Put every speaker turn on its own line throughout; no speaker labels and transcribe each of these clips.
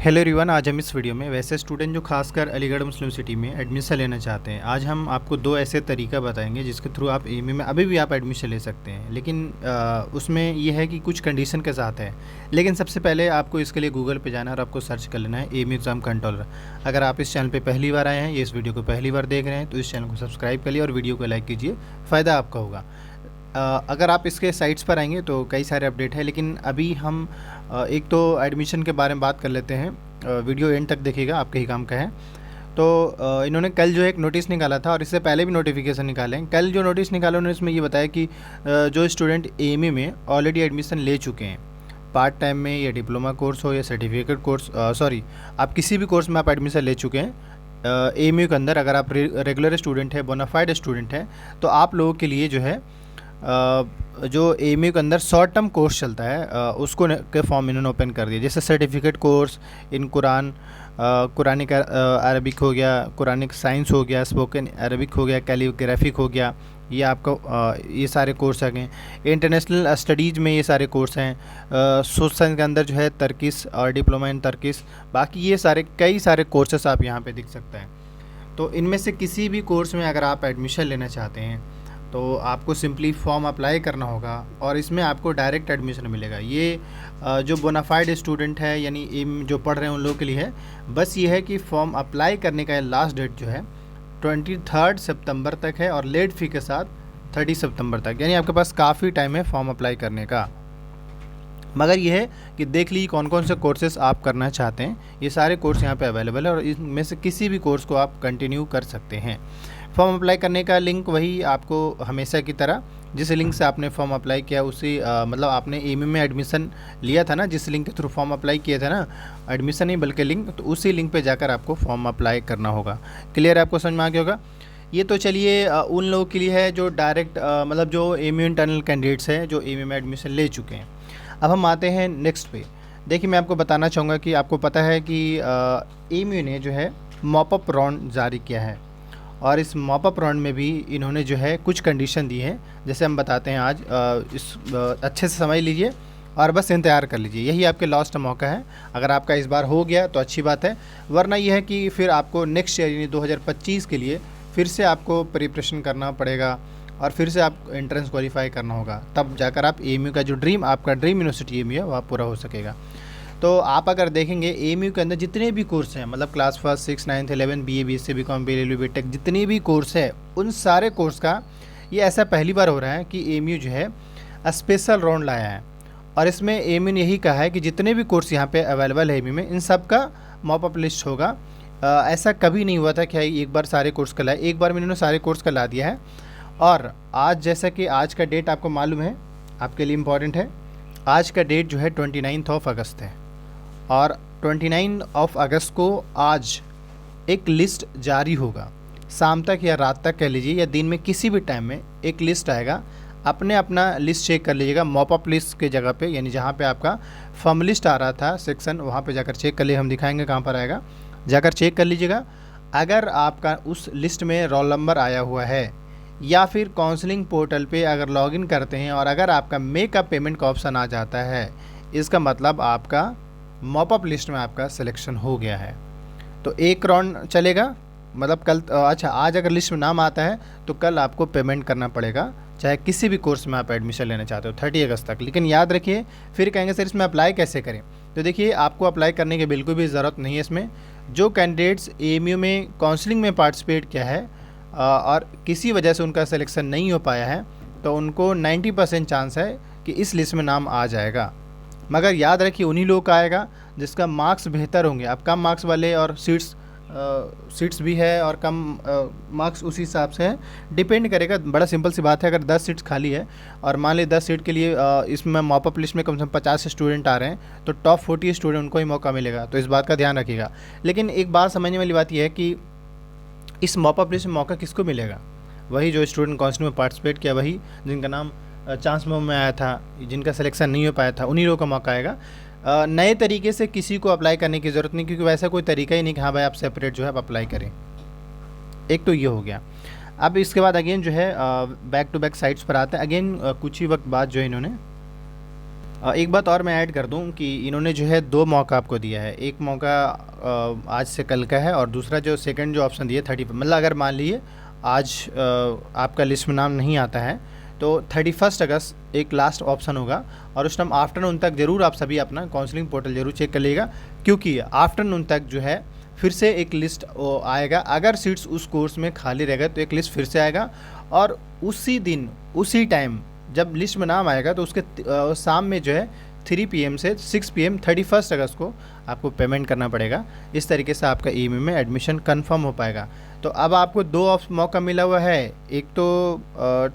Hello everyone, आज हम इस वीडियो में वैसे स्टूडेंट जो खासकर अलीगढ़ मुस्लिम सिटी में एडमिशन लेना चाहते हैं, आज हम आपको दो ऐसे तरीका बताएंगे जिसके थ्रू आप एएमयू में अभी भी आप एडमिशन ले सकते हैं। लेकिन उसमें ये है कि कुछ कंडीशन के साथ है। लेकिन सबसे पहले आपको इसके लिए गूगल पे जाना है और आपको सर्च कर लेना है एएमयू एग्ज़ाम कंट्रोलर। अगर आप इस चैनल पर पहली बार आए हैं, ये इस वीडियो को पहली बार देख रहे हैं, तो इस चैनल को सब्सक्राइब करिए और वीडियो को लाइक कीजिए, फ़ायदा आपका होगा। अगर आप इसके साइट्स पर आएंगे तो कई सारे अपडेट हैं, लेकिन अभी हम एक तो एडमिशन के बारे में बात कर लेते हैं। वीडियो एंड तक देखिएगा, आपके ही काम का है। तो इन्होंने कल जो एक नोटिस निकाला था और इससे पहले भी नोटिफिकेशन निकाले हैं। कल जो नोटिस निकाला उन्होंने इसमें ये बताया कि जो स्टूडेंट एएमयू में ऑलरेडी एडमिशन ले चुके हैं, पार्ट टाइम में या डिप्लोमा कोर्स हो या सर्टिफिकेट कोर्स, आप किसी भी कोर्स में आप एडमिशन ले चुके हैं एएमयू के अंदर, अगर आप रेगुलर स्टूडेंट है, बोनाफाइड स्टूडेंट है, तो आप लोगों के लिए जो है जो एएमयू के अंदर शॉर्ट टर्म कोर्स चलता है उसको के फॉर्म इन्होंने ओपन कर दिया। जैसे certificate course in Quran, Quranic Arabic हो गया, कुरानिक साइंस हो गया, स्पोकन अरबिक हो गया, कैलीग्राफिक हो गया, ये आपका ये सारे कोर्स आ गए। इंटरनेशनल स्टडीज़ में ये सारे कोर्स हैं। सोशल साइंस के अंदर जो है तर्किश और डिप्लोमा इन तर्किश, बाकी ये सारे कई सारे कोर्सेस आप यहाँ पे दिख सकते हैं। तो इनमें से किसी भी कोर्स में अगर आप एडमिशन लेना चाहते हैं तो आपको सिंपली फॉर्म अप्लाई करना होगा और इसमें आपको डायरेक्ट एडमिशन मिलेगा। ये जो बोनाफाइड स्टूडेंट है, यानी एम जो पढ़ रहे हैं उन लोगों के लिए है। बस ये है कि फॉर्म अप्लाई करने का लास्ट डेट जो है 23 सितंबर तक है और लेट फ़ी के साथ 30 सितंबर तक, यानी आपके पास काफ़ी टाइम है फॉर्म अप्लाई करने का। मगर ये है कि देख लीजिए कौन कौन से कोर्सेज़ आप करना चाहते हैं। ये सारे कोर्स यहाँ पे अवेलेबल है और इनमें से किसी भी कोर्स को आप कंटिन्यू कर सकते हैं। फॉर्म अप्लाई करने का लिंक वही आपको हमेशा की तरह जिस लिंक से आपने फॉर्म अप्लाई किया उसी मतलब आपने एएमयू में एडमिशन लिया था ना, जिस लिंक के थ्रू फॉर्म अप्लाई किया था ना, एडमिशन नहीं बल्कि लिंक, तो उसी लिंक पे जाकर आपको फॉर्म अप्लाई करना होगा। क्लियर है, आपको समझ में आ गया होगा। ये तो चलिए उन लोगों के लिए है जो डायरेक्ट मतलब जो एएमयू इंटरनल कैंडिडेट्स हैं जो एएमयू में एडमिशन ले चुके हैं। अब हम आते हैं नेक्स्ट पे। देखिए, मैं आपको बताना चाहूँगा कि आपको पता है कि एएमयू ने जो है मॉपअप राउंड जारी किया है और इस मॉपअप राउंड में भी इन्होंने जो है कुछ कंडीशन दी है। जैसे हम बताते हैं आज, अच्छे से समझ लीजिए और बस इंतज़ार कर लीजिए। यही आपके लास्ट मौका है। अगर आपका इस बार हो गया तो अच्छी बात है, वरना यह है कि फिर आपको नेक्स्ट ईयर यानी 2025 के लिए फिर से आपको प्रिपरेशन करना पड़ेगा और फिर से आप एंट्रेंस क्वालिफाई करना होगा, तब जाकर आप एएमयू का जो ड्रीम, आपका ड्रीम यूनिवर्सिटी एएमयू है, वह पूरा हो सकेगा। तो आप अगर देखेंगे एएमयू के अंदर जितने भी कोर्स हैं, मतलब class first 6, 9, 11, BA, BSc, BCom, BLLB, BTech, जितने भी कोर्स है उन सारे कोर्स का ये ऐसा पहली बार हो रहा है कि एएमयू जो है स्पेशल राउंड लाया है। और इसमें एएमयू ने यही कहा है कि जितने भी कोर्स यहाँ पे अवेलेबल है एएमयू में, इन सब का मॉपअप लिस्ट होगा। ऐसा कभी नहीं हुआ था कि एक बार सारे कोर्स का लाए, एक बार में इन्होंने सारे कोर्स का ला दिया है। और आज जैसा कि आज का डेट आपको मालूम है, आपके लिए इम्पॉर्टेंट है, आज का डेट जो है 29 अगस्त है और 29 अगस्त को आज एक लिस्ट जारी होगा। शाम तक या रात तक कह लीजिए या दिन में किसी भी टाइम में एक लिस्ट आएगा। अपने अपना लिस्ट चेक कर लीजिएगा मॉपअप लिस्ट के जगह पे, यानी जहाँ पे आपका फॉर्म लिस्ट आ रहा था सेक्शन, वहाँ पे जाकर चेक कर लीजिए। हम दिखाएंगे कहाँ पर आएगा, जाकर चेक कर लीजिएगा। अगर आपका उस लिस्ट में रोल नंबर आया हुआ है या फिर काउंसलिंग पोर्टल पे अगर लॉगिन करते हैं और अगर आपका मेक अ पेमेंट का ऑप्शन आ जाता है, इसका मतलब आपका मॉपअप लिस्ट में आपका सिलेक्शन हो गया है। तो एक राउंड चलेगा, मतलब कल, अच्छा आज अगर लिस्ट में नाम आता है तो कल आपको पेमेंट करना पड़ेगा, चाहे किसी भी कोर्स में आप एडमिशन लेना चाहते हो 30 अगस्त तक। लेकिन याद रखिए, फिर कहेंगे सर इसमें अप्लाई कैसे करें, तो देखिए आपको अप्लाई करने की बिल्कुल भी ज़रूरत नहीं है। इसमें जो कैंडिडेट्स एएमयू में काउंसलिंग में पार्टिसिपेट किया है और किसी वजह से उनका सिलेक्शन नहीं हो पाया है, तो उनको 90% चांस है कि इस लिस्ट में नाम आ जाएगा। मगर याद रखिए उन्हीं लोगों का आएगा जिसका मार्क्स बेहतर होंगे। अब कम मार्क्स वाले और सीट्स भी है और कम मार्क्स उसी हिसाब से है, डिपेंड करेगा। बड़ा सिंपल सी बात है, अगर 10 सीट्स खाली है और मान ली 10 सीट के लिए इसमें मॉपअप लिस्ट में कम से कम 50 स्टूडेंट आ रहे हैं, तो टॉप 40 स्टूडेंट उनको ही मौका मिलेगा। तो इस बात का ध्यान रखिएगा। लेकिन एक बात समझने वाली बात यह है कि इस मॉपअप लिस्ट में मौका किसको मिलेगा? वही जो स्टूडेंट काउंसलिंग में पार्टिसिपेट किया, वही जिनका नाम चांस में आया था, जिनका सिलेक्शन नहीं हो पाया था, उन्हीं लोगों का मौका आएगा। नए तरीके से किसी को अप्लाई करने की ज़रूरत नहीं, क्योंकि वैसा कोई तरीका ही नहीं कि हाँ भाई आप सेपरेट जो है आप अप्लाई करें। एक तो ये हो गया। अब इसके बाद अगेन जो है बैक टू बैक साइट्स पर आते हैं। अगेन कुछ ही वक्त बाद जो है इन्होंने एक बात और मैं ऐड कर दूं कि इन्होंने जो है 2 मौका आपको दिया है। एक मौका आज से कल का है, और दूसरा जो सेकंड जो ऑप्शन दिया 30, मतलब अगर मान लीजिए आज आपका लिस्ट में नाम नहीं आता है तो 31 अगस्त एक लास्ट ऑप्शन होगा, और उस टाइम आफ्टरनून तक ज़रूर आप सभी अपना काउंसलिंग पोर्टल ज़रूर चेक कर लीजिएगा, क्योंकि आफ्टरनून तक जो है फिर से एक लिस्ट आएगा। अगर सीट्स उस कोर्स में खाली रहेगा तो एक लिस्ट फिर से आएगा, और उसी दिन उसी टाइम जब लिस्ट में नाम आएगा तो उसके शाम में जो है 3 PM से 6 PM 31 अगस्त को आपको पेमेंट करना पड़ेगा। इस तरीके से आपका ईएमयू में एडमिशन कंफर्म हो पाएगा। तो अब आपको 2 मौका मिला हुआ है, एक तो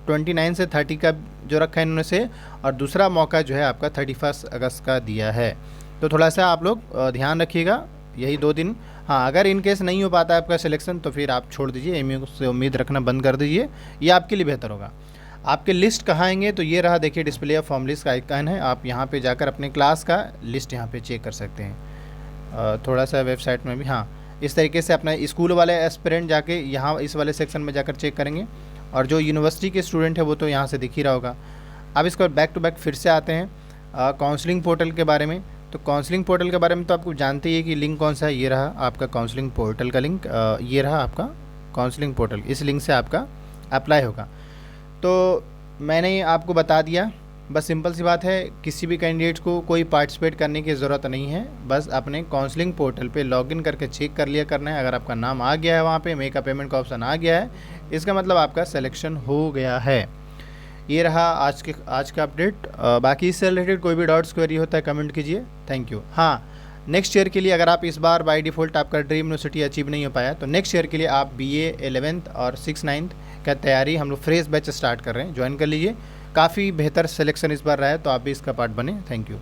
29 से 30 का जो रखा है इन्होंने से, और दूसरा मौका जो है आपका 31 अगस्त का दिया है। तो थोड़ा सा आप लोग ध्यान रखिएगा यही 2 दिन। हाँ, अगर इन केस नहीं हो पाता है आपका सिलेक्शन तो फिर आप छोड़ दीजिए, ईएमयू से उम्मीद रखना बंद कर दीजिए, ये आपके लिए बेहतर होगा। आपके लिस्ट कहाँ आएंगे तो ये रहा, देखिए डिस्प्ले ऑफ फॉर्म लिस्ट का आइकन है, आप यहाँ पे जाकर अपने क्लास का लिस्ट यहाँ पे चेक कर सकते हैं। थोड़ा सा वेबसाइट में भी, हाँ, इस तरीके से अपना स्कूल वाले एस्पिरेंट जाके यहाँ इस वाले सेक्शन में जाकर चेक करेंगे, और जो यूनिवर्सिटी के स्टूडेंट है वो तो यहाँ से दिख ही रहा होगा। अब इसको बैक टू बैक फिर से आते हैं काउंसलिंग पोर्टल के बारे में। तो काउंसलिंग पोर्टल के बारे में तो आपको जानते ही है कि लिंक कौन सा है, ये रहा आपका काउंसलिंग पोर्टल का लिंक, ये रहा आपका काउंसलिंग पोर्टल, इस लिंक से आपका अप्लाई होगा। तो मैंने आपको बता दिया, बस सिंपल सी बात है, किसी भी कैंडिडेट को कोई पार्टिसिपेट करने की ज़रूरत नहीं है, बस अपने काउंसलिंग पोर्टल पे लॉगिन करके चेक कर लिया करना है। अगर आपका नाम आ गया है वहाँ पे, मेक अ पेमेंट का ऑप्शन आ गया है, इसका मतलब आपका सिलेक्शन हो गया है। ये रहा आज का अपडेट। बाकी इससे रिलेटेड कोई भी डाउट्स क्वेरी होता है कमेंट कीजिए। Thank you. हाँ, नेक्स्ट ईयर के लिए अगर आप इस बार बाय डिफ़ॉल्ट आपका ड्रीम यूनिवर्सिटी अचीव नहीं हो पाया तो नेक्स्ट ईयर के लिए आप BA 11th और 6-9th का तैयारी हम लोग फ्रेश बैच स्टार्ट कर रहे हैं, ज्वाइन कर लीजिए। काफ़ी बेहतर सिलेक्शन इस बार रहा है, तो आप भी इसका पार्ट बने। Thank you.